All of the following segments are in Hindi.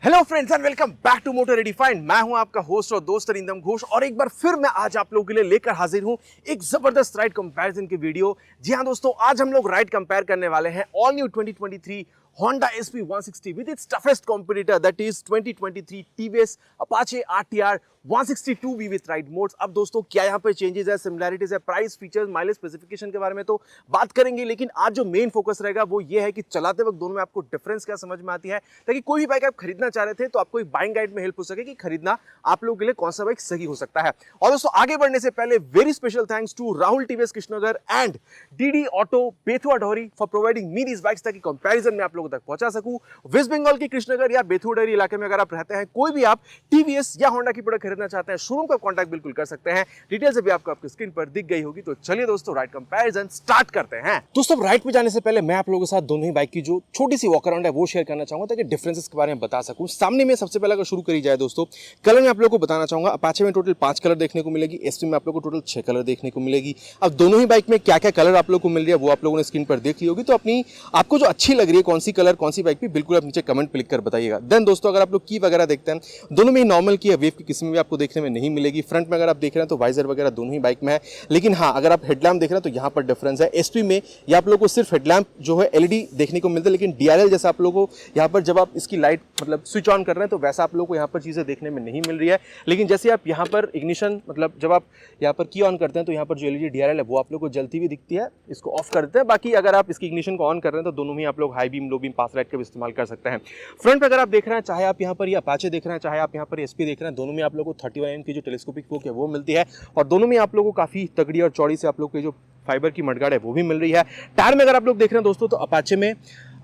Hello friends and welcome back to motor redefined. मैं हूं आपका होस्ट और दोस्त अरिंदम घोष और एक बार फिर मैं आज आप लोगों के लिए लेकर हाजिर हूं एक जबरदस्त राइड कंपैरिजन की वीडियो। जी हां दोस्तों, आज हम लोग राइड कंपेयर करने वाले हैं all new 2023 Honda SP160 with its toughest competitor, that is 2023 TVS Apache RTR 162V with ride modes। अब दोस्तों क्या यहाँ पे चेंजेस है, सिमिलैरिटीज है, प्राइस, फीचर्स, माइलेज, स्पेसिफिकेशन के बारे में तो बात करेंगे, लेकिन आज जो मेन फोकस रहेगा वो ये है कि चलाते वक्त दोनों में आपको डिफरेंस क्या समझ में आती है, ताकि कोई भी बाइक आप खरीदना चाह रहे थे तो आपको एक बाइंग गाइड में हेल्प हो सके कि खरीदना आप लोगों के लिए कौन सा बाइक सही हो सकता है। और दोस्तों आगे बढ़ने से पहले very special thanks to Rahul TVS Krishnanagar and DD auto Bethua Dohri for providing me these bikes, ताकि कंपैरिजन में आप लोगों तक पहुंचा सकूं। वेस्ट बंगाल की कृष्णनगर या बेथुआ डोहरी इलाके में अगर आप रहते हैं, कोई भी आप टीवीएस या होंडा की प्रोडक्ट खरीदना चाहते हैं, शोरूम का कांटेक्ट बिल्कुल कर सकते हैं। डिटेल्स अभी आपको आपकी स्क्रीन पर दिख गई होगी। तो चलिए दोस्तों राइड कंपैरिजन स्टार्ट करते हैं। दोस्तों राइड पे जाने से पहले मैं आप लोगों के साथ दोनों ही बाइक की जो छोटी सी वॉक अराउंड है वो शेयर करना चाहूंगा, ताकि डिफरेंसेस के बारे में बता सकूं। सामने में सबसे पहले अगर शुरू करी जाए दोस्तों, कलर में आप लोगों को बताना चाहूंगा। अपाचे में टोटल 5 कलर देखने को मिलेगी, एसपी में आप लोगों को टोटल 6 कलर देखने को मिलेगी। अब दोनों ही बाइक में क्या क्या कलर आप लोगों को मिल रही है वो आप लोगों ने स्क्रीन पर देख ली होगी। तो अपनी आपको जो अच्छी लग रही है कौन सी कलर कौन सी बाइक भी, बिल्कुल आप नीचे कमेंट पे लिख कर बताइएगा। देन दोस्तों अगर आप लोग की वगैरह देखते हैं, दोनों में नॉर्मल की वेव की किस्म भी आपको देखने में नहीं मिलेगी। फ्रंट में अगर आप देख रहे हैं तो वाइजर वगैरह दोनों ही बाइक में है, लेकिन हाँ अगर आप हेडलैम्प देख रहे हैं तो यहाँ पर डिफरेंस है। एसपी में ये आप लोगों को सिर्फ हेडलैम्प जो है एलईडी देखने को मिलता है, लेकिन डीआरएल जैसा आप लोगों को यहाँ पर जब आप इसकी लाइट मतलब स्विच ऑन कर रहे हैं तो वैसा आप लोगों को यहाँ पर चीज़ें देखने में नहीं मिल रही है। लेकिन जैसे आप यहाँ पर इग्निशन मतलब जब आप यहाँ पर की ऑन करते हैं तो यहाँ पर जो एलईडी डीआरएल है वो आप लोग को जलती हुई दिखती है, इसको ऑफ कर देते हैं। बाकी अगर आप इसकी इग्निशन को ऑन कर रहे हैं तो दोनों में आप लोग हाई बीम लो बीम पास लाइट का भी इस्तेमाल कर सकते हैं। फ्रंट पर अगर आप देख रहे हैं, चाहे आप यहाँ पर ये अपाचे देख रहे हैं, चाहे आप यहाँ पर एसपी देख रहे हैं, दोनों में आप लोग को 31mm की जो टेलीस्कोपिक फोक है वो मिलती है, और दोनों में आप लोगों को काफ़ी तगड़ी और चौड़ी से आप लोग के जो फाइबर की मडगार्ड है वो भी मिल रही है। टायर में अगर आप लोग देख रहे हैं दोस्तों, तो अपाचे में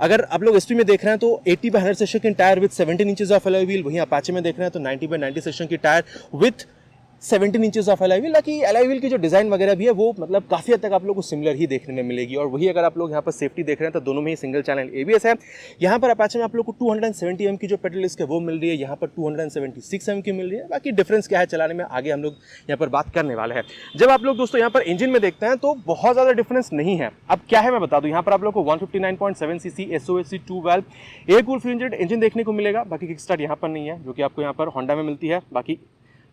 अगर आप लोग एसपी में देख रहे हैं तो 80/100 सेक्शन की tyre with 17 inches of alloy wheel, वहीं अपाचे में देख रहे हैं तो 90/90 सेक्शन की tyre with 17 inches of alloy wheel. बाकी अलॉय व्हील की जो डिज़ाइन वगैरह भी है वो मतलब काफ़ी हद तक आप लोग को सिमिलर ही देखने में मिलेगी। और वही अगर आप लोग यहाँ पर सेफ्टी देख रहे हैं तो दोनों में ही सिंगल चैनल एबीएस है। यहाँ पर अपाचे में आप लोग को 270mm की जो पेडल डिस्क है वो मिल रही है, यहाँ पर 276mm की मिल रही है। बाकी डिफरेंस क्या है चलाने में आगे हम लोग यहाँ पर बात करने वाले हैं। जब आप लोग दोस्तों यहाँ पर इंजन में देखते हैं तो बहुत ज़्यादा डिफरेंस नहीं है। अब क्या है मैं बता दूँ, यहाँ पर आप लोग को 159.7cc SOHC 2 valve air cool free engine देखने को मिलेगा। बाकी किक स्टार्ट यहाँ पर नहीं है, जो कि आपको यहाँ पर होंडा में मिलती है। बाकी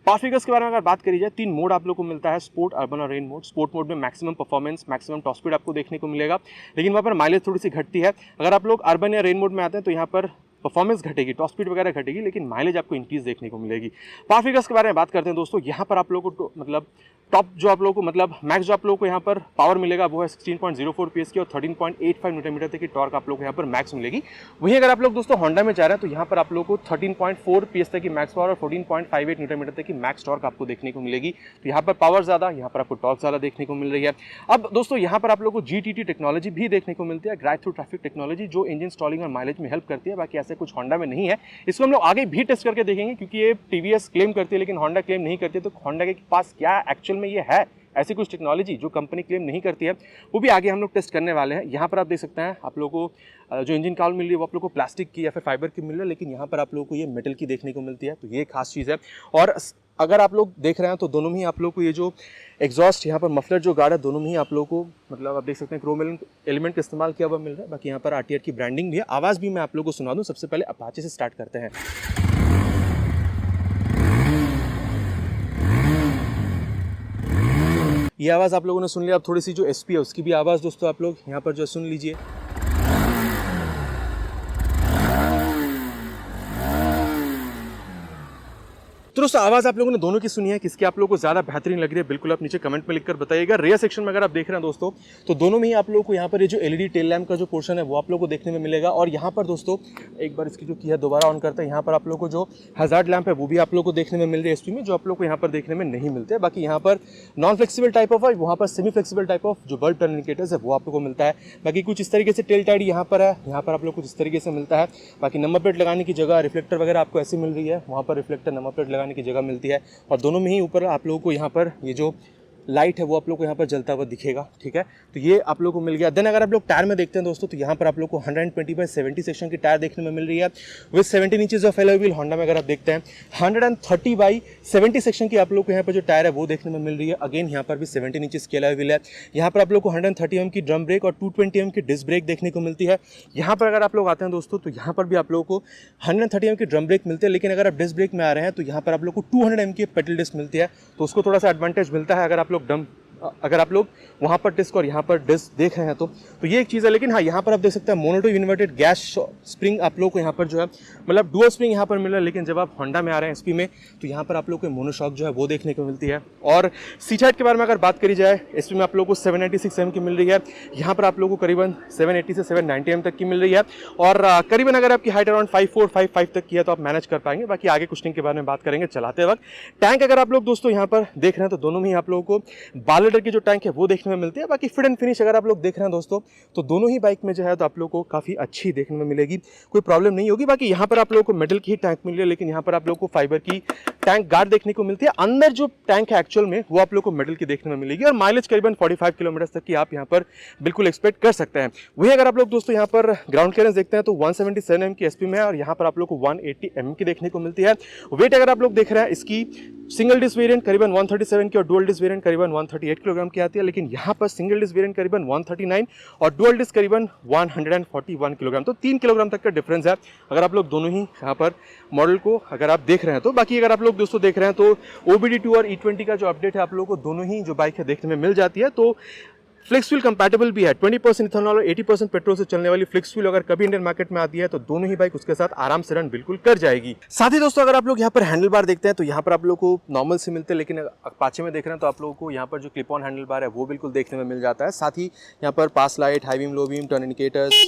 पावर फिगर्स के बारे में अगर बात करी जाए, 3 मोड आप लोग को मिलता है, स्पोर्ट, अर्बन और रेन मोड। स्पोर्ट मोड में maximum performance, maximum top speed आपको देखने को मिलेगा, लेकिन वहाँ पर माइलेज थोड़ी सी घटती है। अगर आप लोग अर्बन या रेन मोड में आते हैं तो यहाँ पर परफॉर्मेंस घटेगी, टॉप स्पीड वगैरह घटेगी, लेकिन माइलेज आपको इंक्रीज देखने को मिलेगी। पावर फिगर्स के बारे में बात करते हैं दोस्तों, यहाँ पर आप लोगों को मतलब टॉप जो आप लोगों को मतलब मैक्स जो आप लोगों को यहाँ पर पावर मिलेगा वो है 16.04 PS की, और 13.85 न्यूटन तक की टॉर्क आप लोगों को यहाँ पर मैक्स मिलेगी। वहीं अगर आप लोग दोस्तों होंडा में जा रहे हैं तो यहाँ पर आप लोगों को 13.4 PS तक की मैक्स पावर और 14.58 न्यूटन तक की मैक्स टॉर्क आपको देखने को मिलेगी। तो यहाँ पर पावर ज़्यादा, यहाँ पर आपको टॉर्क ज़्यादा देखने को मिल रही है। अब दोस्तों यहाँ पर आप लोगों को GTT टेक्नोलॉजी भी देखने को मिलती है, ड्राइव थ्रू ट्रैफिक टेक्नोलॉजी, जो इंजन स्टॉलिंग और माइलेज में हेल्प करती है। बाकी ऐसे कुछ होंडा में नहीं है, इसको हम लोग आगे भी टेस्ट करके देखेंगे, क्योंकि ये टीवीएस क्लेम करती है लेकिन होंडा क्लेम नहीं करती है। तो होंडा के पास क्या एक्चुअल में ये है ऐसी कुछ टेक्नोलॉजी जो कंपनी क्लेम नहीं करती है, वो भी आगे हम लोग टेस्ट करने वाले हैं। यहाँ पर आप देख सकते हैं, आप लोगों को जो इंजन काउल मिल रही है वो आप लोगों को प्लास्टिक की या फिर फाइबर की मिल रही है, लेकिन यहाँ पर आप लोगों को ये मेटल की देखने को मिलती है। तो ये खास चीज़ है। और अगर आप लोग देख रहे हैं तो दोनों में ही आप लोग को ये जो एग्जॉस्ट यहाँ पर मफलर जो गार्ड है, दोनों में ही आप लोगों को मतलब आप देख सकते हैं क्रोम एलिमेंट का इस्तेमाल किया हुआ मिल रहा है। बाकी यहाँ पर आरटीआर की ब्रांडिंग भी है। आवाज़ भी मैं आप लोगों को सुना दूँ। सबसे पहले अपाचे से स्टार्ट करते हैं। ये आवाज़ आप लोगों ने सुन लिया। अब थोड़ी सी जो एसपी है उसकी भी आवाज़ दोस्तों आप लोग यहाँ पर जो सुन लीजिए। तो दोस्तों आवाज़ आप लोगों ने दोनों की सुनी है, किसकी आप लोगों को ज़्यादा बेहतरीन लग रही है बिल्कुल आप नीचे कमेंट में लिखकर बताइएगा। रेयर सेक्शन में अगर आप देख रहे हैं दोस्तों तो दोनों में ही आप लोगों को यहाँ पर ये जो एलईडी टेल लैम्प का जो पोर्शन है वो आप लोगों को देखने में मिलेगा। और यहाँ पर दोस्तों एक बार इसकी जो की है दोबारा ऑन करते हैं, यहाँ पर आप लोगों को जो हज़ार्ड लैम्प है वो भी आप लोगों को देखने में मिल रही है एसपी में, जो आप लोग को यहाँ पर देखने में नहीं मिलते हैं। बाकी यहाँ पर नॉन फ्लेक्सिबल टाइप ऑफ है, वहाँ पर सेमी फ्लेक्सिबल टाइप ऑफ जो बल्ब टर्न इंडिकेटर्स है वो आप लोग को मिलता है। बाकी कुछ इस तरीके से टेल टाइड यहाँ पर है, यहाँ पर आप लोग कुछ इस तरीके से मिलता है। बाकी नंबर प्लेट लगाने की जगह रिफ्लेक्टर वगैरह आपको ऐसी मिल रही है, वहाँ पर रिफ्लेक्टर नंबर प्लेट लगाने की जगह मिलती है। और दोनों में ही ऊपर आप लोगों को यहाँ पर ये जो लाइट है वो आप लोग को यहाँ पर जलता हुआ दिखेगा, ठीक है। तो ये आप लोग को मिल गया। देन अगर आप लोग टायर में देखते हैं दोस्तों, तो यहाँ पर आप लोग को 120/70 सेक्शन की टायर देखने में मिल रही है with 17 inches of alloy wheel. Honda में अगर आप देखते हैं 130/70 सेक्शन की आप लोग को यहाँ पर जो टायर है वो देखने में मिल रही है। अगेन यहाँ पर भी 17 इंचेस की एलॉय व्हील है। यहाँ पर आप लोग को 130 mm की ड्रम ब्रेक और 220 mm की डिस्क ब्रेक देखने को मिलती है। यहाँ पर अगर आप लोग आते हैं दोस्तों, तो यहाँ पर भी आप लोगों को 130 mm की ड्रम ब्रेक मिलती है, लेकिन अगर आप डिस्क ब्रेक में आ रहे हैं तो यहाँ पर आप लोग को 200 mm की पेडल डिस्क मिलती है, तो उसको थोड़ा सा एडवांटेज मिलता है अगर आप लोग वहाँ पर डिस्क और यहाँ पर डिस्क देख रहे हैं तो ये एक चीज़ है। लेकिन हाँ, यहाँ पर आप देख सकते हैं मोनोटो इन्वर्टेड गैस स्प्रिंग आप लोग को यहाँ पर जो है मतलब डुअल स्प्रिंग यहाँ पर मिल रहा है। लेकिन जब आप होंडा में आ रहे हैं एसपी में, तो यहाँ पर आप लोग को मोनोशॉक जो है वो देखने को मिलती है। और सीट हाइट के बारे में अगर बात करी जाए, एसपी में आप लोग को 796 mm की मिल रही है, यहाँ पर आप लोग को करीबन 780 से 790 mm तक की मिल रही है। और करीबन अगर आपकी हाइट अराउंड 5'4", 5'5" तक की है तो आप मैनेज कर पाएंगे। बाकी आगे कुशनिंग के बारे में बात करेंगे चलाते वक्त। टैंक अगर आप लोग दोस्तों यहाँ पर देख रहे हैं तो दोनों में ही आप लोगों को 12 लीटर की जो टैंक है वो देखने में मिलती है। बाकी फिट एंड फिनिश अगर आप लोग देख रहे हैं दोस्तों, तो दोनों ही बाइक में जो है तो आप लोग को काफ़ी अच्छी देखने में मिलेगी, कोई प्रॉब्लम नहीं होगी। बाकी यहाँ पर आप लोगों को मेटल की ही टैंक मिल रही है, लेकिन यहाँ पर आप लोग को फाइबर की टैंक गार्ड देखने को मिलती है। अंदर जो टैंक है एक्चुअल में वो आप लोग को मेटल की देखने में मिलेगी। और माइलेज करीबन 45 किलोमीटर तक की आप यहाँ पर बिल्कुल एक्सपेक्ट कर सकते हैं। वही अगर आप लोग दोस्तों यहाँ पर ग्राउंड क्लियरेंस देखते हैं तो 177 mm की एसपी में है, और यहाँ पर आप लोग को 180 mm की देखने को मिलती है। वेट अगर आप लोग देख रहे हैं, इसकी सिंगल डिस्क वेरिएंट करीबन 137 की और डुअल डिस्क वेरिएंट करीबन 138 किलोग्राम की आती है। लेकिन यहाँ पर सिंगल डिस्क वेरिएंट करीबन 139 और डुअल डिस्क करीबन 141 किलोग्राम, तो 3 किलोग्राम तक का डिफरेंस है अगर आप लोग दोनों ही यहाँ पर मॉडल को अगर आप देख रहे हैं तो। बाकी अगर आप लोग दोस्तों देख रहे हैं तो OBD2 और E20 का जो अपडेट है आप लोगों को दोनों ही जो बाइक है देखने में मिल जाती है। तो फ्लेक्स व्हील कंपैटिबल भी है। 20% इथेनॉल और 80% पेट्रोल से चलने वाली फ्लेक्स व्हील अगर कभी इंडियन मार्केट में आती है तो दोनों ही बाइक उसके साथ आराम से रन बिल्कुल कर जाएगी। साथ ही दोस्तों अगर आप लोग यहाँ पर हैंडल बार देखते हैं तो यहाँ पर आप लोग को नॉर्मल से मिलते हैं, लेकिन अपाचे में देख रहे हैं तो आप लोगों को यहाँ पर जो क्लिप ऑन हैंडल बार है वो बिल्कुल देखने में मिल जाता है। साथ ही यहाँ पर pass light, high beam, low beam, turn indicators,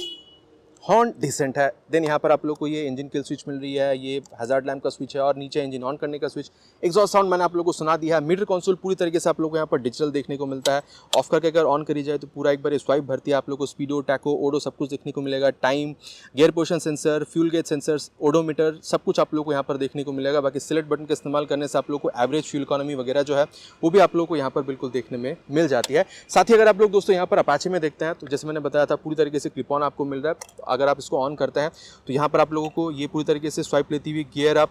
horn decent है। देन यहाँ पर आप लोग को ये इंजन किल स्विच मिल रही है, ये हजार्ड लैम्प का स्विच है और नीचे इंजन ऑन करने का स्विच। एग्जॉस्ट साउंड मैंने आप लोगों को सुना दिया है। मीटर कंसोल पूरी तरीके से आप लोग को यहाँ पर डिजिटल देखने को मिलता है। ऑफ करके अगर ऑन करी जाए तो पूरा एक बार स्वाइप भरती है, आप लोग को स्पीडो, टैको, ओडो सब कुछ देखने को मिलेगा। Time, gear position sensor, fuel gauge sensors, odometer सब कुछ आप लोग को यहाँ पर देखने को मिलेगा। बाकी सिलेक्ट बटन का इस्तेमाल करने से आप लोग को एवरेज फ्यूल इकोनॉमी वगैरह जो है वो भी आप लोग को यहाँ पर बिल्कुल देखने में मिल जाती है। साथ ही अगर आप लोग दोस्तों यहाँ पर अपाचे में देखते हैं तो जैसे मैंने बताया था पूरी तरीके से क्लिप ऑन आपको मिल रहा है। अगर आप इसको ऑन करते हैं तो यहाँ पर आप लोगों को ये पूरी तरीके से स्वाइप लेती हुई gear up,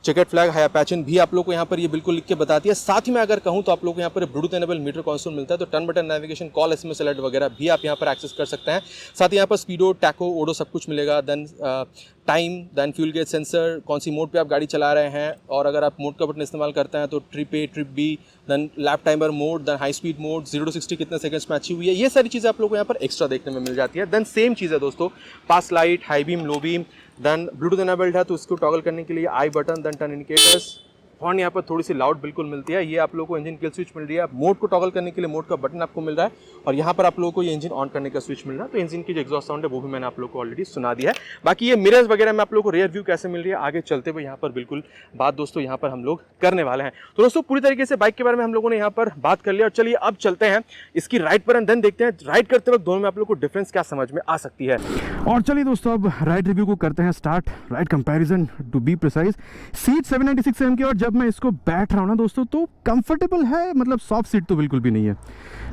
checkered flag, high पैचन भी आप लोग को यहाँ पर ये बिल्कुल लिख के बताती है। साथ ही मैं अगर कहूँ तो आप लोग को यहाँ पर ब्लूटूथ एनेबल मीटर कंसोल मिलता है, तो turn button, navigation, call, SMS alert वगैरह भी आप यहाँ पर एक्सेस कर सकते हैं। साथ ही यहाँ पर स्पीडो, टैको, ओडो सब कुछ मिलेगा। Then time, then fuel gauge sensor, कौन सी मोड पे आप गाड़ी चला रहे हैं, और अगर आप मोड का बटन इस्तेमाल करते हैं तो trip A, trip B, then lap timer mode, then high speed mode, 0 to 60 कितने सेकंड्स में अच्छी हुई है, ये सारी चीज़ें आप लोग को यहाँ पर एक्स्ट्रा देखने में मिल जाती है। देन सेम चीज़ है दोस्तों, pass light, high beam, low beam, then bluetooth enabled है तो इसको टॉगल करने के लिए I button, then turn indicators, horn यहाँ पर थोड़ी सी लाउड बिल्कुल मिलती है। ये आप लोगों को इंजन किल स्विच मिल रही है। मोड को टॉगल करने के लिए मोड का बटन आपको मिल रहा है, और यहाँ पर आप लोगों को ये इंजन ऑन करने का स्विच मिल रहा है। तो इंजन की जो एग्जॉस्ट साउंड है वो भी मैंने आप लोगों को ऑलरेडी सुना दिया है। बाकी ये मिरर्स वगैरह में आप लोगों को रियर व्यू कैसे मिल रही है आगे चलते हुए यहाँ पर बिल्कुल बात दोस्तों यहाँ पर हम लोग करने वाले हैं। तो दोस्तों पूरी तरीके से बाइक के बारे में हम लोगों ने यहाँ पर बात कर लिया, और चलिए अब चलते हैं इसकी राइड पर एंड देन देखते हैं राइड करते वक्त दोनों में आप लोग को डिफरेंस क्या समझ में आ सकती है। और चलिए दोस्तों अब राइड रिव्यू को करते हैं start, ride comparison to be precise. Seat 796 mm की, और जब मैं इसको बैठ रहा हूँ ना दोस्तों तो कंफर्टेबल है, मतलब सॉफ्ट सीट तो बिल्कुल भी नहीं है।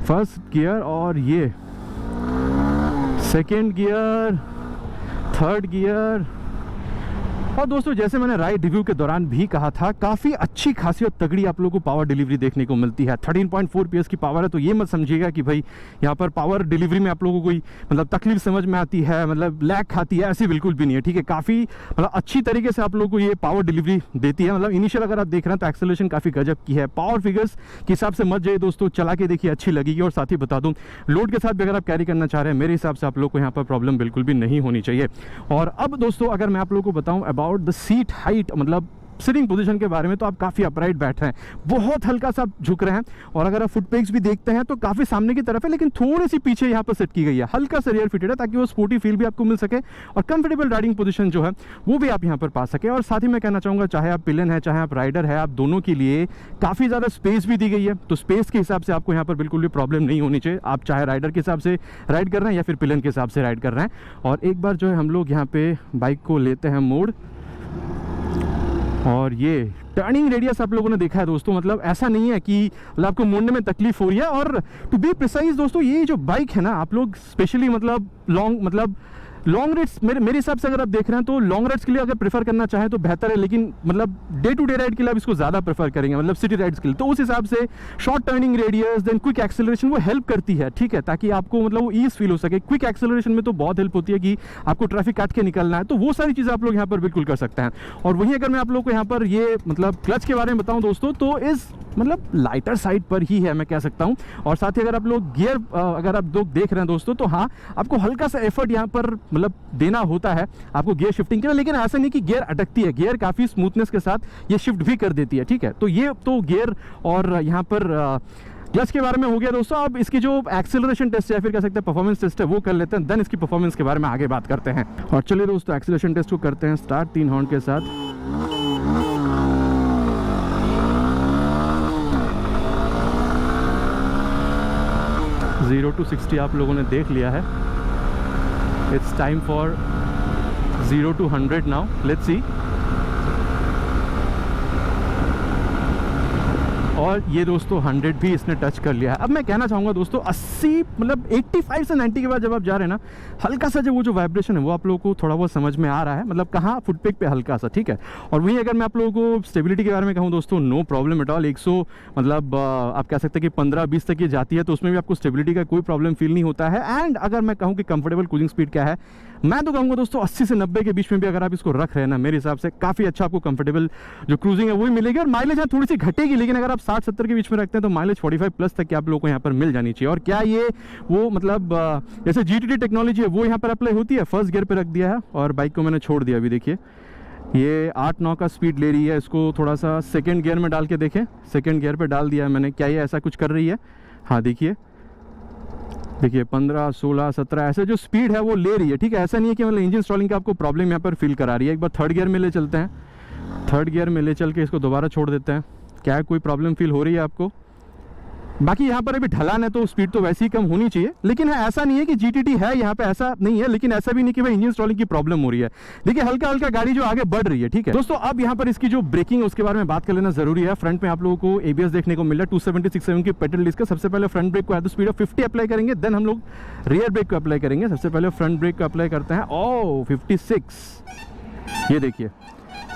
फर्स्ट गियर और ये सेकेंड गियर, थर्ड गियर, और दोस्तों जैसे मैंने राइड रिव्यू के दौरान भी कहा था, काफ़ी अच्छी खासी और तगड़ी आप लोगों को पावर डिलीवरी देखने को मिलती है। 13.4 PS की पावर है, तो ये मत समझिएगा कि भाई यहाँ पर पावर डिलीवरी में आप लोगों को कोई मतलब तकलीफ समझ में आती है, मतलब लैग खाती है, ऐसी बिल्कुल भी नहीं है। ठीक है, काफ़ी मतलब अच्छी तरीके से आप लोगों को ये पावर डिलीवरी देती है। मतलब इनिशियल अगर आप देख रहे हैं तो एक्सेलरेशन काफ़ी गजब की है। पावर फिगर्स के हिसाब से मत जाइए दोस्तों, चला के देखिए, अच्छी लगेगी। और साथ ही बता दूँ, लोड के साथ भी अगर आप कैरी करना चाह रहे हैं, मेरे हिसाब से आप लोग को यहाँ पर प्रॉब्लम बिल्कुल भी नहीं होनी चाहिए। और अब दोस्तों अगर मैं आप लोगों को बताऊँ अबाउट द सीट हाइट, मतलब सिटिंग पोजीशन के बारे में, तो आप काफ़ी अपराइट बैठ रहे हैं, बहुत हल्का सा झुक रहे हैं। और अगर आप फुट पेग्स भी देखते हैं तो काफ़ी सामने की तरफ है, लेकिन थोड़ी सी पीछे यहाँ पर सेट की गई है, हल्का सा रियर फिटेड है, ताकि वो स्पोर्टी फील भी आपको मिल सके और कंफर्टेबल राइडिंग पोजीशन जो है वो भी आप यहाँ पर पा सके। और साथ ही मैं कहना चाहूँगा, चाहे आप पिलन है चाहे आप राइडर है, आप दोनों के लिए काफ़ी ज़्यादा स्पेस भी दी गई है। तो स्पेस के हिसाब से आपको यहाँ पर बिल्कुल भी प्रॉब्लम नहीं होनी चाहिए, आप चाहे राइडर के हिसाब से राइड कर रहे हैं या फिर पिलन के हिसाब से राइड कर रहे हैं। और एक बार जो है हम लोग यहाँ पे बाइक को लेते हैं मोड़, और ये टर्निंग रेडियस आप लोगों ने देखा है दोस्तों, मतलब ऐसा नहीं है कि मतलब आपको मोड़ने में तकलीफ हो रही है। और टू बी प्रिसाइज दोस्तों, ये जो बाइक है ना, आप लोग स्पेशली मतलब लॉन्ग राइड्स, मेरे हिसाब से अगर आप देख रहे हैं तो लॉन्ग राइड्स के लिए अगर प्रेफर करना चाहें तो बेहतर है, लेकिन मतलब डे टू डे राइड के लिए आप इसको ज़्यादा प्रेफर करेंगे, मतलब सिटी राइड्स के लिए। तो उस हिसाब से short turning radius then quick acceleration वो हेल्प करती है, ठीक है, ताकि आपको मतलब वो ईज फील हो सके। क्विक एक्सेलरेशन में तो बहुत हेल्प होती है कि आपको ट्रैफिक काट के निकलना है, तो वो सारी चीज़ें आप लोग यहाँ पर बिल्कुल कर सकते हैं। और वहीं अगर मैं आप लोग को यहाँ पर ये मतलब क्लच के बारे में बताऊँ दोस्तों, तो इस मतलब लाइटर साइड पर ही है मैं कह सकता हूँ। और साथ ही अगर आप लोग गियर अगर आप लोग देख रहे हैं दोस्तों, तो हाँ आपको हल्का सा एफर्ट यहाँ पर मतलब देना होता है आपको गियर शिफ्टिंग के लिए, लेकिन ऐसा नहीं कि गियर अटकती है, गियर काफ़ी स्मूथनेस के साथ ये शिफ्ट भी कर देती है, ठीक है। तो ये तो गियर और यहाँ पर क्लच के बारे में हो गया दोस्तों। अब इसकी जो एक्सेलरेशन टेस्ट है, फिर कह सकते हैं परफॉर्मेंस टेस्ट है, वो कर लेते हैं, देन इसकी परफॉर्मेंस के बारे में आगे बात करते हैं। और चलिए दोस्तों एक्सेलरेशन टेस्ट को करते हैं स्टार्ट 3 हॉर्न के साथ। जीरो टू 60 आप लोगों ने देख लिया है। It's time for 0 to 100 now, let's see. और ये दोस्तों 100 भी इसने टच कर लिया है। अब मैं कहना चाहूँगा दोस्तों 80 मतलब 85 से 90 के बाद जब आप जा रहे हैं ना, हल्का सा जो वो जो वाइब्रेशन है वो आप लोगों को थोड़ा बहुत समझ में आ रहा है, मतलब कहाँ फुटपेक पे हल्का सा, ठीक है। और वहीं अगर मैं आप लोगों को स्टेबिलिटी के बारे में कहूँ दोस्तों, नो प्रॉब्लम एट ऑल। 100 मतलब आप कह सकते हैं कि 15-20 तक ये जाती है, तो उसमें भी आपको स्टेबिलिटी का कोई प्रॉब्लम फील नहीं होता है। एंड अगर मैं कहूँ कि कंफर्टेबल क्रूजिंग स्पीड क्या है, मैं तो कहूँगा दोस्तों 80 से 90 के बीच में भी अगर आप इसको रख रहे हैं ना, मेरे हिसाब से काफ़ी अच्छा आपको कंफर्टेबल जो क्रूजिंग है वो ही मिलेगी। और माइलेज यहाँ थोड़ी सी घटेगी, लेकिन अगर आप 60-70 के बीच में रखते हैं तो माइलेज 45 प्लस तक की आप लोगों को यहाँ पर मिल जानी चाहिए। और क्या ये वो मतलब जैसे GTD टेक्नोलॉजी है वो यहाँ पर अप्लाई होती है। फर्स्ट गियर पर रख दिया है और बाइक को मैंने छोड़ दिया। अभी देखिए ये 8-9 का स्पीड ले रही है, इसको थोड़ा सा सेकेंड गियर में डाल के देखें। सेकेंड गियर पर डाल दिया है मैंने, क्या ये ऐसा कुछ कर रही है? हाँ देखिए 15, 16, 17 ऐसे जो स्पीड है वो ले रही है, ठीक है। ऐसा नहीं है कि मतलब इंजन स्टॉलिंग का आपको प्रॉब्लम यहाँ पर फील करा रही है। एक बार थर्ड गियर में ले चलते हैं, थर्ड गियर में ले चल के इसको दोबारा छोड़ देते हैं। क्या कोई प्रॉब्लम फील हो रही है आपको? बाकी यहाँ पर अभी ढलान है तो स्पीड तो वैसे ही कम होनी चाहिए, लेकिन है ऐसा नहीं है कि GTD है यहाँ पे, ऐसा नहीं है। लेकिन ऐसा भी नहीं कि भाई इंजन स्टॉलिंग की प्रॉब्लम हो रही है। देखिए हल्का हल्का गाड़ी जो आगे बढ़ रही है, ठीक है दोस्तों। अब यहाँ पर इसकी जो ब्रेकिंग है उसके बारे में बात कर लेना जरूरी है। फ्रंट में आप लोगों को ABS देखने को मिल रहा है 270-67 की पेडल डिस्क। सबसे पहले फ्रंट ब्रेक को at the speed of 50 apply करेंगे, देन हम लोग रियर ब्रेक को अप्लाई करेंगे। सबसे पहले फ्रंट ब्रेक को अप्लाई करते हैं। ओ 56, ये देखिए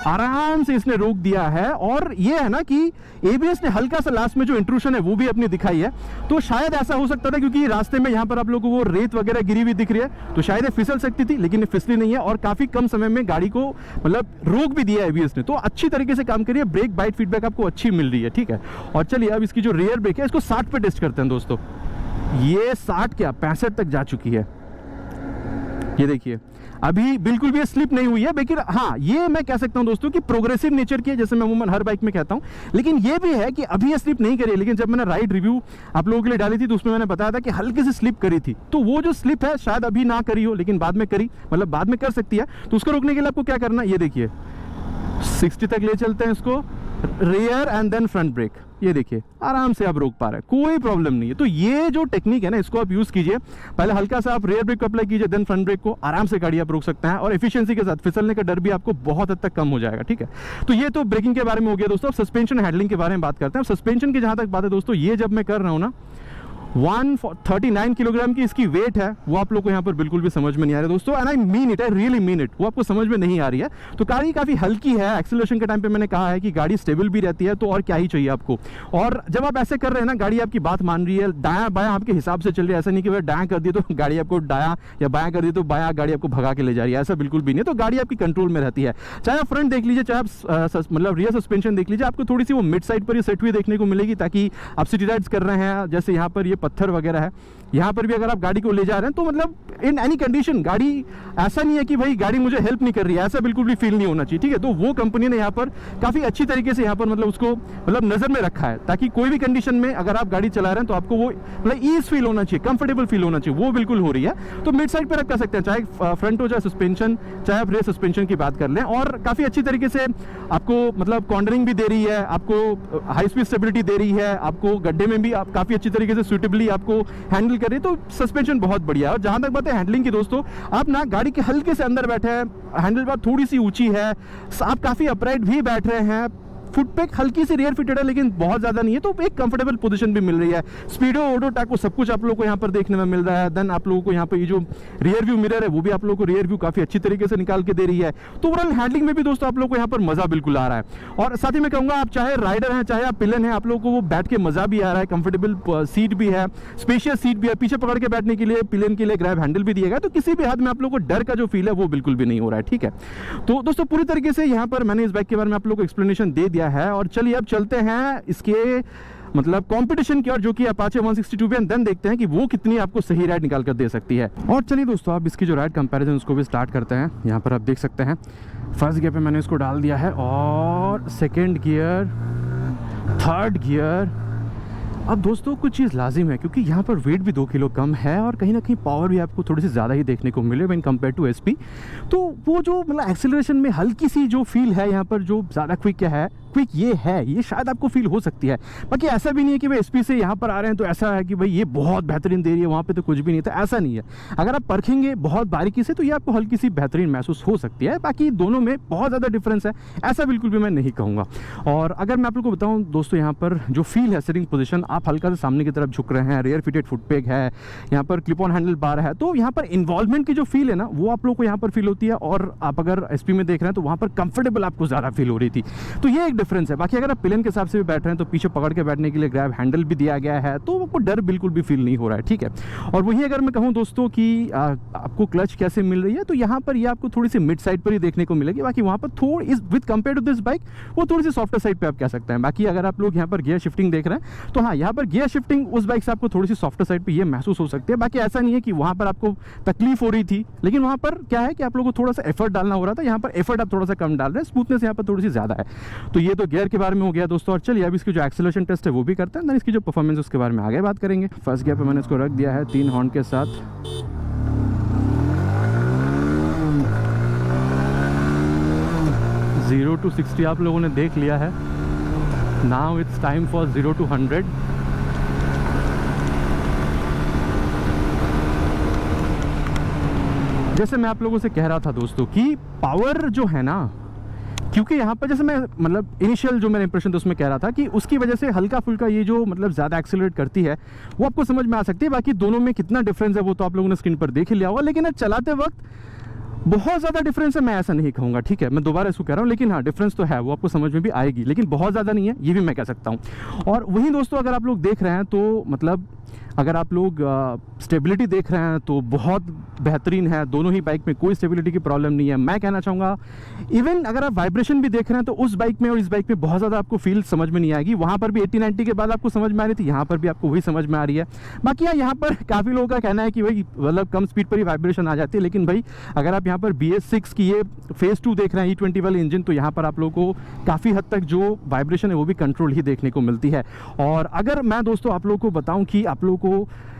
आराम से इसने रोक दिया है। और ये है ना कि ABS ने हल्का सा लास्ट में जो इंट्रूशन है वो भी अपनी दिखाई है। तो शायद ऐसा हो सकता था क्योंकि रास्ते में यहाँ पर आप लोगों को वो रेत वगैरह गिरी हुई दिख रही है, तो शायद ये फिसल सकती थी, लेकिन ये फिसली नहीं है। और काफी कम समय में गाड़ी को मतलब रोक भी दिया ABS ने, तो अच्छी तरीके से काम करिए। ब्रेक बाइट फीडबैक आपको अच्छी मिल रही है, ठीक है। और चलिए अब इसकी जो रियर ब्रेक है इसको 60 पे टेस्ट करते हैं दोस्तों। ये 60 क्या 65 तक जा चुकी है। ये देखिए अभी बिल्कुल भी स्लिप नहीं हुई है। लेकिन हाँ ये मैं कह सकता हूं दोस्तों कि प्रोग्रेसिव नेचर की है, जैसे मैं अमूमन हर बाइक में कहता हूं। लेकिन ये भी है कि अभी ये स्लिप नहीं करी, लेकिन जब मैंने राइड रिव्यू आप लोगों के लिए डाली थी तो उसमें मैंने बताया था कि हल्की सी स्लिप करी थी। तो वो जो स्लिप है शायद अभी ना करी हो, लेकिन बाद में करी, मतलब बाद में कर सकती है। तो उसको रोकने के लिए आपको क्या करना है, ये देखिए 60 तक ले चलते हैं इसको, rear end then front brake. ये देखिए आराम से आप रोक पा रहे हैं, कोई प्रॉब्लम नहीं है। तो ये जो टेक्निक है ना इसको आप यूज कीजिए। पहले हल्का सा आप रियर ब्रेक को अप्लाई कीजिए, देन फ्रंट ब्रेक को, आराम से गाड़ी आप रोक सकते हैं। और एफिशिएंसी के साथ फिसलने का डर भी आपको बहुत हद तक कम हो जाएगा, ठीक है। तो ये तो ब्रेकिंग के बारे में हो गया दोस्तों। अब सस्पेंशन हैंडलिंग के बारे में बात करते हैं। सस्पेंशन की जहां तक बात है दोस्तों, ये जब मैं कर रहा हूं ना 139 किलोग्राम की इसकी वेट है, वो आप लोग को यहाँ पर बिल्कुल भी समझ में नहीं आ रहा है दोस्तों। And I mean it, I really mean it, वो आपको समझ में नहीं आ रही है। तो गाड़ी काफ़ी हल्की है। एक्सेलरेशन के टाइम पे मैंने कहा है कि गाड़ी स्टेबल भी रहती है, तो और क्या ही चाहिए आपको। और जब आप ऐसे कर रहे हैं ना, गाड़ी आपकी बात मान रही है, दायां बायां आपके हिसाब से चल रही है। ऐसा नहीं कि भाई दायां कर दिए तो गाड़ी आपको दायां, या बायां कर दिए तो बायां गाड़ी आपको भगा के ले जा रही है, ऐसा बिल्कुल भी नहीं। तो गाड़ी आपकी कंट्रोल में रहती है। चाहे आप फ्रंट देख लीजिए, चाहे आप मतलब रियर सस्पेंशन देख लीजिए, आपको थोड़ी सी वो मिड साइड पर ही सेट हुई देखने को मिलेगी, ताकि आप सिटी राइड्स कर रहे हैं, जैसे यहाँ पर ये पत्थर वगैरह है, यहाँ पर भी अगर आप गाड़ी को ले जा रहे हैं तो मतलब इन एनी कंडीशन गाड़ी, ऐसा नहीं है कि भाई गाड़ी मुझे हेल्प नहीं कर रही है, ऐसा बिल्कुल भी फील नहीं होना चाहिए, ठीक है। तो वो कंपनी ने यहाँ पर काफ़ी अच्छी तरीके से यहाँ पर मतलब उसको मतलब नज़र में रखा है, ताकि कोई भी कंडीशन में अगर आप गाड़ी चला रहे हैं तो आपको वो मतलब ईज फील होना चाहिए, कंफर्टेबल फील होना चाहिए, वो बिल्कुल हो रही है। तो मिड साइड पर आप कर सकते हैं, चाहे फ्रंट हो, चाहे सस्पेंशन, चाहे आप रेयर सस्पेंशन की बात कर लें। और काफ़ी अच्छी तरीके से आपको मतलब कॉर्नरिंग भी दे रही है, आपको हाई स्पीड स्टेबिलिटी दे रही है, आपको गड्ढे में भी आप काफ़ी अच्छी तरीके से सूटेबली आपको हैंडल कर रही है, तो सस्पेंशन बहुत बढ़िया है। और जहाँ तक बात है हैंडलिंग की दोस्तों, आप ना गाड़ी के हल्के से अंदर बैठे हैं, हैंडल बार थोड़ी सी ऊंची है, आप काफ़ी अपराइट भी बैठ रहे हैं, फुट पैक हल्की सी रेयर फिटेड है लेकिन बहुत ज़्यादा नहीं है, तो एक कंफर्टेबल पोजीशन भी मिल रही है। स्पीडो ऑटो टैको सब कुछ आप लोगों को यहाँ पर देखने में मिल रहा है। देन आप लोगों को यहाँ पर ये जो रियर व्यू मिरर है वो भी आप लोगों को रियर व्यू काफ़ी अच्छी तरीके से निकाल के दे रही है। तो ओवरऑल हैंडलिंग में भी दोस्तों आप लोगों को यहाँ पर मज़ा बिल्कुल आ रहा है। और साथ ही मैं कहूँगा, आप चाहे राइडर हैं चाहे आप पिलन हैं, आप लोगों को वो बैठ के मज़ा भी आ रहा है। कंफर्टेबल सीट भी है, स्पेशियस सीट भी है, पीछे पकड़ के बैठने के लिए पिलन के लिए ग्रैब हैंडल भी दिया गया, तो किसी भी हद में आप लोगों को डर का जो फील है वो बिल्कुल भी नहीं हो रहा है। ठीक है, तो दोस्तों पूरी तरीके से यहाँ पर मैंने इस बाइक के बारे में आप लोगों को एक्सप्लेनेशन दे दिया है। और चलिए अब चलते हैं इसके मतलब कंपटीशन की और, जो कि अपाचे 162 पे, देन देखते हैं कि वो कितनी आपको सही राइड निकाल कर दे सकती है। और चलिए दोस्तों अब इसकी जो राइड कंपैरिजन उसको भी स्टार्ट करते हैं। यहाँ पर आप देख सकते हैं फर्स्ट गियर पे मैंने इसको डाल दिया है, और सेकेंड गियर, थर्ड गियर। अब दोस्तों कुछ चीज़ लाजिम है, क्योंकि यहाँ पर वेट भी 2 किलो कम है और कहीं ना कहीं पावर भी आपको थोड़ी सी ज़्यादा ही देखने को मिले व्हेन कंपेयर टू एसपी। तो वो जो मतलब एक्सेलरेशन में हल्की सी जो फील है यहाँ पर, जो ज़्यादा क्विक है, क्विक ये शायद आपको फील हो सकती है। बाकी ऐसा भी नहीं है कि भाई एसपी से यहाँ पर आ रहे हैं तो ऐसा है कि भाई ये बहुत बेहतरीन दे रही है, वहाँ पे तो कुछ भी नहीं था, ऐसा नहीं है। अगर आप परखेंगे बहुत बारीकी से तो ये आपको हल्की सी बेहतरीन महसूस हो सकती है। बाकी दोनों में बहुत ज़्यादा डिफरेंस है, ऐसा बिल्कुल भी मैं नहीं कहूँगा। और अगर मैं आप लोगों को बताऊँ दोस्तों, यहाँ पर जो फील है सिटिंग पोजीशन, आप हल्का से सामने की तरफ झुक रहे हैं, रियर फिटेड फुट पैक है, यहाँ पर क्लिप ऑन हैंडल बार है, तो यहाँ पर इन्वॉल्वमेंट की जो फील है ना वो आप लोगों को यहाँ पर फील होती है। और आप अगर एसपी में देख रहे हैं तो वहाँ पर कंफर्टेबल आपको ज़्यादा फील हो रही थी, तो ये एक डिफरेंस है। बाकी अगर आप पिलन के हिसाब से भी बैठ रहे हैं तो पीछे पकड़ के बैठने के लिए ग्रैब हैंडल भी दिया गया है, तो आपको डर बिल्कुल भी फील नहीं हो रहा है। ठीक है, और वहीं अगर मैं कहूँ दोस्तों कि आपको क्लच कैसे मिल रही है, तो यहाँ पर ये आपको थोड़ी सी मिड साइड पर ही देखने को मिलेगी। बाकी वहाँ पर थोड़ी with compare to this bike वो थोड़ी सी सॉफ्टर साइड पे आप कह सकते हैं। बाकी अगर आप लोग यहाँ पर गियर शिफ्टिंग देख रहे हैं तो हाँ, यहाँ पर गियर शिफ्टिंग उस बाइक से आपको थोड़ी सी सॉफ्टर साइड पे ये महसूस हो सकती है। बाकी ऐसा नहीं है कि वहाँ पर आपको तकलीफ हो रही थी, लेकिन वहाँ पर क्या है कि आप लोगों को थोड़ा सा एफर्ट डालना हो रहा था, यहाँ पर एफर्ट आप थोड़ा सा कम डाल रहे हैं, स्मूथनेस यहाँ पर थोड़ी सी ज़्यादा है। तो ये तो गियर के बारे में हो गया दोस्तों। और चलिए अब इसकी जो एक्सेलरेशन टेस्ट है वो भी करते हैं, देन इसकी जो परफॉर्मेंस उसके बारे में आगे बात करेंगे। फर्स्ट गियर पे मैंने इसको रख दिया है 3 हॉर्न के साथ। जीरो टू 60 आप लोगों ने देख लिया है, now it's time for 0 to 100। जैसे मैं आप लोगों से कह रहा था दोस्तों कि पावर जो है ना, क्योंकि यहाँ पर जैसे मैं मतलब इनिशियल जो मेरा इंप्रेशन था उसमें कह रहा था कि उसकी वजह से हल्का फुल्का ये जो मतलब ज़्यादा एक्सेलरेट करती है वो आपको समझ में आ सकती है। बाकी दोनों में कितना डिफरेंस है वो तो आप लोगों ने स्क्रीन पर देख ही लिया होगा, लेकिन चलाते वक्त बहुत ज़्यादा डिफरेंस है मैं ऐसा नहीं कहूँगा। ठीक है, मैं दोबारा इसको कह रहा हूँ, लेकिन हाँ डिफरेंस तो है, वो आपको समझ में भी आएगी, लेकिन बहुत ज़्यादा नहीं है, ये भी मैं कह सकता हूँ। और वहीं दोस्तों अगर आप लोग देख रहे हैं तो मतलब अगर आप लोग स्टेबिलिटी देख रहे हैं तो बहुत बेहतरीन है, दोनों ही बाइक में कोई स्टेबिलिटी की प्रॉब्लम नहीं है। मैं कहना चाहूँगा इवन अगर आप वाइब्रेशन भी देख रहे हैं तो उस बाइक में और इस बाइक में बहुत ज़्यादा आपको फील समझ में नहीं आएगी। वहाँ पर भी 80-90 के बाद आपको समझ में आ रही थी, यहाँ पर भी आपको वही समझ में आ रही है। बाकी यहाँ पर काफ़ी लोगों का कहना है कि भाई मतलब कम स्पीड पर ही वाइब्रेशन आ जाती है, लेकिन भाई अगर आप यहाँ पर BS6 की ये फेज़ 2 देख रहे हैं E20 वाले इंजन, तो यहाँ पर आप लोगों को काफ़ी हद तक जो वाइब्रेशन है वो भी कंट्रोल ही देखने को मिलती है। और अगर मैं दोस्तों आप लोगों को बताऊँ कि आप लोगों को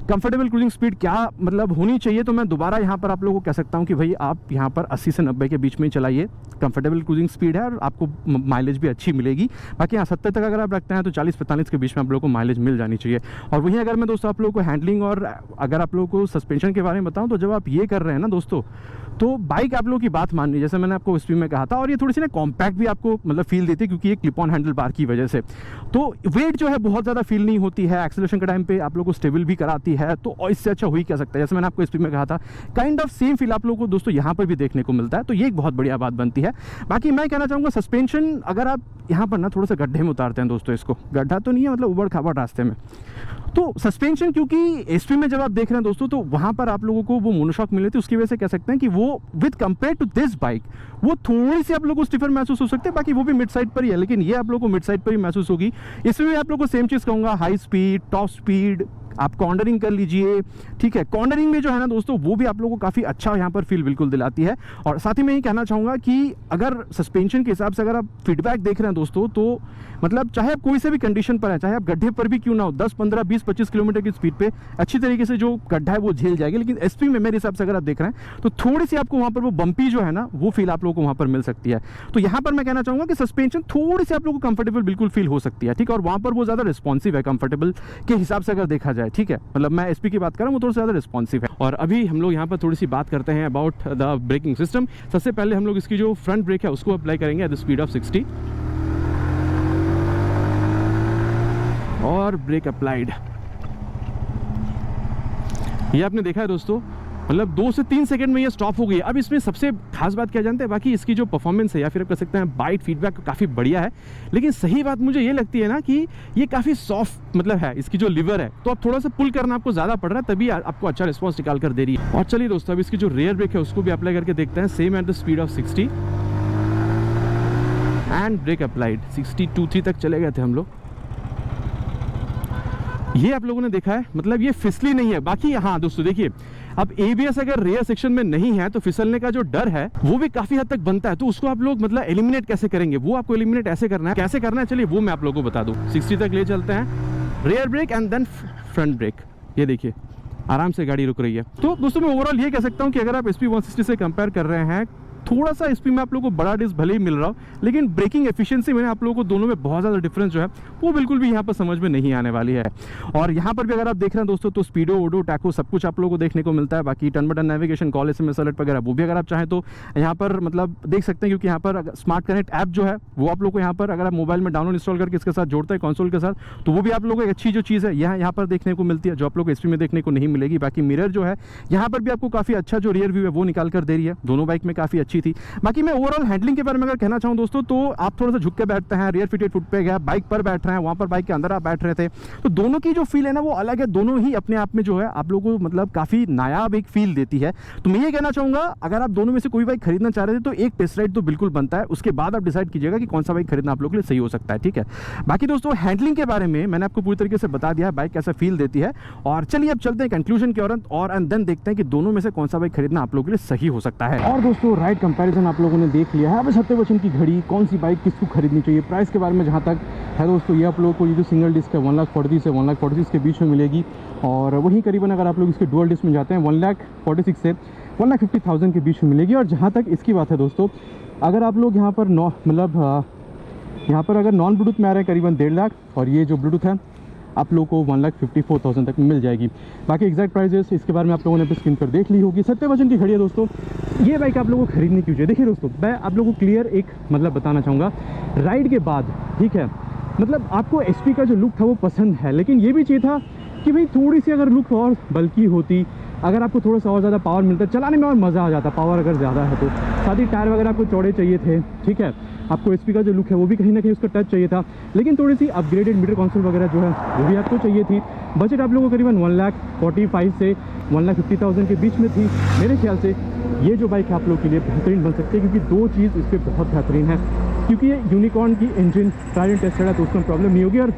कंफर्टेबल क्रूजिंग स्पीड क्या मतलब होनी चाहिए, तो मैं दोबारा यहाँ पर आप लोगों को कह सकता हूँ कि भाई आप यहाँ पर 80 से 90 के बीच में चलाइए, कंफर्टेबल क्रूजिंग स्पीड है और आपको माइलेज भी अच्छी मिलेगी। बाकी यहाँ 70 तक अगर आप रखते हैं तो 40-45 के बीच में आप लोगों को माइलेज मिल जानी चाहिए। और वहीं अगर मैं दोस्तों आप लोगों को हैंडलिंग और अगर आप लोगों को सस्पेंशन के बारे में बताऊँ, तो जब आप ये कर रहे हैं ना दोस्तों, तो बाइक आप लोगों की बात मान ली, जैसे मैंने आपको स्पीड में कहा था, और ये थोड़ी सी ना कॉम्पैक्ट भी आपको मतलब फील देती है, क्योंकि ये क्लिप ऑन हैंडल बार की वजह से तो वेट जो है बहुत ज़्यादा फील नहीं होती है। एक्सेलरेशन के टाइम पे आप लोगों को स्टेबल भी कराती है, तो इससे अच्छा हो ही क्या सकता है। जैसे मैंने आपको स्पीड में कहा था, काइंड ऑफ सेम फील आप लोगों को दोस्तों यहाँ पर भी देखने को मिलता है, तो ये एक बहुत बढ़िया बात बनती है। बाकी मैं कहना चाहूँगा सस्पेंशन, अगर आप यहाँ पर ना थोड़ा सा गड्ढे में उतारते हैं दोस्तों, इसको गड्ढा तो नहीं है मतलब उबड़ खाबड़ रास्ते में, तो सस्पेंशन क्योंकि एसपी में जब आप देख रहे हैं दोस्तों, तो वहाँ पर आप लोगों को वो मोनोशॉक मिले थे, उसकी वजह से कह सकते हैं कि वो with compare to this bike वो थोड़ी सी आप लोगों को स्टिफर महसूस हो सकते हैं। बाकी वो भी मिड साइड पर ही है, लेकिन ये आप लोगों को मिड साइड पर ही महसूस होगी। इसमें भी आप लोगों को सेम चीज़ कहूँगा, हाई स्पीड, टॉप स्पीड, आप कॉर्नरिंग कर लीजिए। ठीक है, कॉर्नरिंग में जो है ना दोस्तों, वो भी आप लोगों को काफ़ी अच्छा यहाँ पर फील बिल्कुल दिलाती है। और साथ ही मैं ये कहना चाहूँगा कि अगर सस्पेंशन के हिसाब से अगर आप फीडबैक देख रहे हैं दोस्तों तो मतलब चाहे आप कोई से भी कंडीशन पर है, चाहे आप गड्ढे पर भी क्यों ना हो, 10, 15, 20, 25 किलोमीटर की स्पीड पे अच्छी तरीके से जो गड्ढा है वो झेल जाएगी। लेकिन एसपी में मेरे हिसाब से अगर आप देख रहे हैं तो थोड़ी सी आपको वहाँ पर वो बम्पी जो है ना वो फील आप लोगों को वहाँ पर मिल सकती है। तो यहाँ पर मैं कहना चाहूँगा कि सस्पेंशन थोड़ी सी आप लोगों को कंफर्टेबल बिल्कुल फील हो सकती है, ठीक है। और वहाँ पर वो ज़्यादा रिस्पॉन्सिव है कंफर्टेबल के हिसाब से अगर देखा जाए, ठीक है। मतलब मैं एसपी की बात कर रहा हूँ, वो थोड़ा सा ज़्यादा रिस्पॉन्सिव है। और अभी हम लोग यहाँ पर थोड़ी सी बात करते हैं अबाउट द ब्रेकिंग सिस्टम। सबसे पहले हम लोग इसकी जो फ्रंट ब्रेक है उसको अप्लाई करेंगे एट द स्पीड ऑफ 60 और ब्रेक अप्लाइड। ये आपने देखा है दोस्तों, मतलब 2 से 3 सेकंड में ये स्टॉप हो गई। अब इसमें सबसे खास बात क्या जानते हैं, बाकी इसकी जो परफॉर्मेंस है या फिर आप कह सकते हैं बाइट फीडबैक काफ़ी बढ़िया है। लेकिन सही बात मुझे ये लगती है ना कि ये काफ़ी सॉफ्ट मतलब है, इसकी जो लिवर है तो अब थोड़ा सा पुल करना आपको ज़्यादा पड़ रहा है, तभी आपको अच्छा रिस्पॉन्स निकाल कर दे रही है। और चलिए दोस्तों, अब इसकी जो रेयर ब्रेक है उसको भी अप्लाई करके देखते हैं, same at the speed of 60 and brake applied. 62-3 तक चले गए थे हम लोग। ये आप लोगों ने देखा है, मतलब ये फिसली नहीं है। बाकी हाँ दोस्तों देखिए, अब एबीएस अगर रेयर सेक्शन में नहीं है तो फिसलने का जो डर है वो भी काफी हद तक बनता है। तो उसको आप लोग मतलब एलिमिनेट कैसे करेंगे, वो आपको एलिमिनेट ऐसे करना है। कैसे करना है चलिए वो मैं आप लोगों को बता दूं। 60 तक ले चलते हैं, rear brake and then front brake. ये देखिए आराम से गाड़ी रुक रही है। तो दोस्तों मैं ओवरऑल ये कह सकता हूँ कि अगर आप SP 160 से कंपेयर कर रहे हैं, थोड़ा सा SP में आप लोगों को बड़ा डिस भले ही मिल रहा हो, लेकिन ब्रेकिंग एफिशिएंसी में आप लोगों को दोनों में बहुत ज़्यादा डिफरेंस जो है वो बिल्कुल भी यहाँ पर समझ में नहीं आने वाली है। और यहाँ पर भी अगर आप देख रहे हैं दोस्तों तो स्पीडो, ओडो, टैको सब कुछ आप लोगों को देखने को मिलता है। बाकी turn button navigation, call, SMS alert वगैरह वो भी अगर आप चाहें तो यहाँ पर मतलब देख सकते हैं, क्योंकि यहाँ पर स्मार्ट कनेक्ट ऐप जो है वो आप लोग को यहाँ पर अगर आप मोबाइल में डाउनलोड इंस्टॉल करके इसके साथ जोड़ते हैं कंसोल के साथ, तो वो भी आप लोगों को एक अच्छी जो चीज़ है यहाँ पर देखने को मिलती है, जो आप लोग SP में देखने को नहीं मिलेगी। बाकी मिरर जो है यहाँ पर भी आपको काफ़ी अच्छा जो रियर व्यू है वो निकाल कर दे रही है, दोनों बाइक में काफ़ी अच्छी थी। बाकी मैं ओवरऑल हैंडलिंग के बारे में अगर कहना चाहूँ दोस्तों तो आप थोड़ा सा झुक के बैठते हैं, रियर फिटेड फुट पे गया, बाइक पर बैठ रहे हैं, वहाँ पर बाइक के अंदर आप बैठ रहे थे, तो दोनों की जो फील है ना वो अलग है। दोनों ही अपने आप में जो है आप लोगों को मतलब काफ़ी नायाब एक फील देती है। तो मैं ये कहना चाहूँगा अगर आप दोनों में से कोई बाइक खरीदना चाह रहे थे तो एक टेस्ट राइड तो बिल्कुल बनता है, उसके बाद आप डिसाइड कीजिएगा कि कौन सा बाइक खरीदना आप लोगों के लिए सही हो सकता है, ठीक है। बाकी दोस्तों हैंडलिंग के बारे में मैंने आपको पूरी तरीके से बता दिया है बाइक कैसा फील देती है। और चलिए अब चलते हैं कंक्लूजन की ओर और एंड देन देखते हैं कि दोनों में से कौन सा बाइक खरीदना आप लोगों के लिए सही हो सकता है। और दोस्तों राइड कंपैरिजन आप लोगों ने देख लिया है। अब 70% की घड़ी, कौन सी बाइक किसको खरीदनी चाहिए, प्राइस के बारे में जहाँ तक है दोस्तों, ये आप लोगों को ये जो सिंगल डिस्क है 1,40,000 से 1,46,000 के बीच में मिलेगी। और वहीं करीबन अगर आप लोग इसके डुअल डिस्क में जाते हैं 1,46,000 से 1,50,000 के बीच में मिलेगी। और जहाँ तक इसकी बात है दोस्तों, अगर आप लोग यहाँ पर यहाँ पर अगर नॉन ब्लूटूथ में आ रहे हैं करीबन 1.5 लाख, और ये जो ब्लूटूथ है आप लोग को 1,54,000 तक मिल जाएगी। बाकी एग्जैक्ट प्राइजेस इसके बारे में आप लोगों ने स्क्रीन पर देख ली होगी। 70% की घड़ी है दोस्तों, ये बाइक आप लोगों को खरीदनी क्यों चाहिए। देखिए दोस्तों, मैं आप लोगों को क्लियर एक मतलब बताना चाहूँगा राइड के बाद, ठीक है। मतलब आपको SP का जो लुक था वो पसंद है, लेकिन ये भी चाहिए था कि भाई थोड़ी सी अगर लुक और बल्कि होती, अगर आपको थोड़ा सा और ज़्यादा पावर मिलता, चलाने में और मज़ा आ जाता, पावर अगर ज़्यादा है तो। साथ ही टायर वगैरह आपको चौड़े चाहिए थे, ठीक है। आपको SP का जो लुक है वो भी कहीं ना कहीं उसका टच चाहिए था, लेकिन थोड़ी सी अपग्रेडेड मीटर कंसोल वगैरह जो है वो भी आपको चाहिए थी। बजट आप लोगों को करीबन 1,45,000 से 1,50,000 के बीच में थी। मेरे ख्याल से ये जो बाइक है आप लोग के लिए बेहतरीन बन सकती है, क्योंकि 2 चीज़ इस पर बहुत बेहतरीन है। क्योंकि ये यूनिकॉर्न की इंजन ट्राइड एंड टेस्टेड है तो उसमें प्रॉब्लम नहीं होगी, और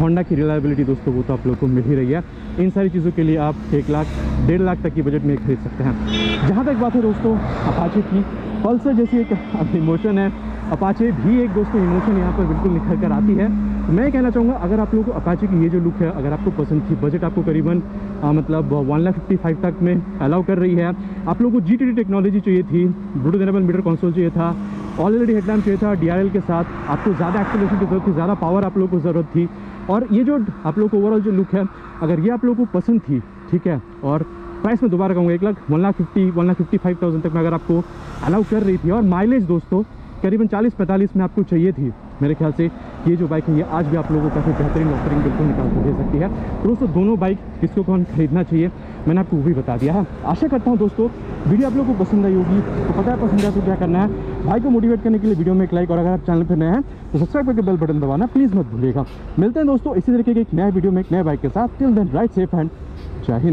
होंडा की रिलायबिलिटी दोस्तों वो तो आप लोग को मिल ही रही है। इन सारी चीज़ों के लिए आप 1 लाख 1.5 लाख तक की बजट में खरीद सकते हैं। जहाँ तक बात है दोस्तों अपाचे की, पल्सर जैसी एक इमोशन है, अपाचे भी एक दोस्तों इमोशन यहाँ पर बिल्कुल निखर कर आती है। मैं कहना चाहूँगा अगर आप लोगों को अपाचे की ये जो लुक है अगर आपको पसंद थी, बजट आपको करीबन मतलब 1,55,000 तक में अलाउ कर रही है। आप लोगों को GTD टेक्नोलॉजी चाहिए थी, ब्लूटूथ इनेबल मीटर कंसोल चाहिए था, ऑल LED हेडलैम्प चाहिए था DRL के साथ, आपको ज़्यादा एक्सेलरेशन की जरूरत थी, ज़्यादा पावर आप लोगों को ज़रूरत थी, और ये जो आप लोगों को ओवरऑल जो लुक है अगर ये आप लोगों को पसंद थी, ठीक है। और प्राइस में दोबारा कहूँगा 1,55,000 तक में अगर आपको अलाउ कर रही थी, और माइलेज दोस्तों करीबन 40-45 में आपको चाहिए थी, मेरे ख्याल से ये जो बाइक है ये आज भी आप लोगों को काफ़ी बेहतरीन ऑफरिंग बिल्कुल निकाल कर दे सकती है। तो दोस्तों दोनों बाइक किसको कौन खरीदना चाहिए मैंने आपको वो भी बता दिया है। आशा करता हूँ दोस्तों वीडियो आप लोगों को पसंद आई होगी। तो पता है पसंद है तो क्या करना है, भाई को मोटिवेट करने के लिए वीडियो में एक लाइक, और अगर आप चैनल पर नए हैं तो सब्सक्राइब करके बेल बटन दबाना प्लीज़ मत भूलिएगा। मिलते हैं दोस्तों इसी तरीके के एक नए वीडियो में एक नए बाइक के साथ। Till then ride safe and jai Hind.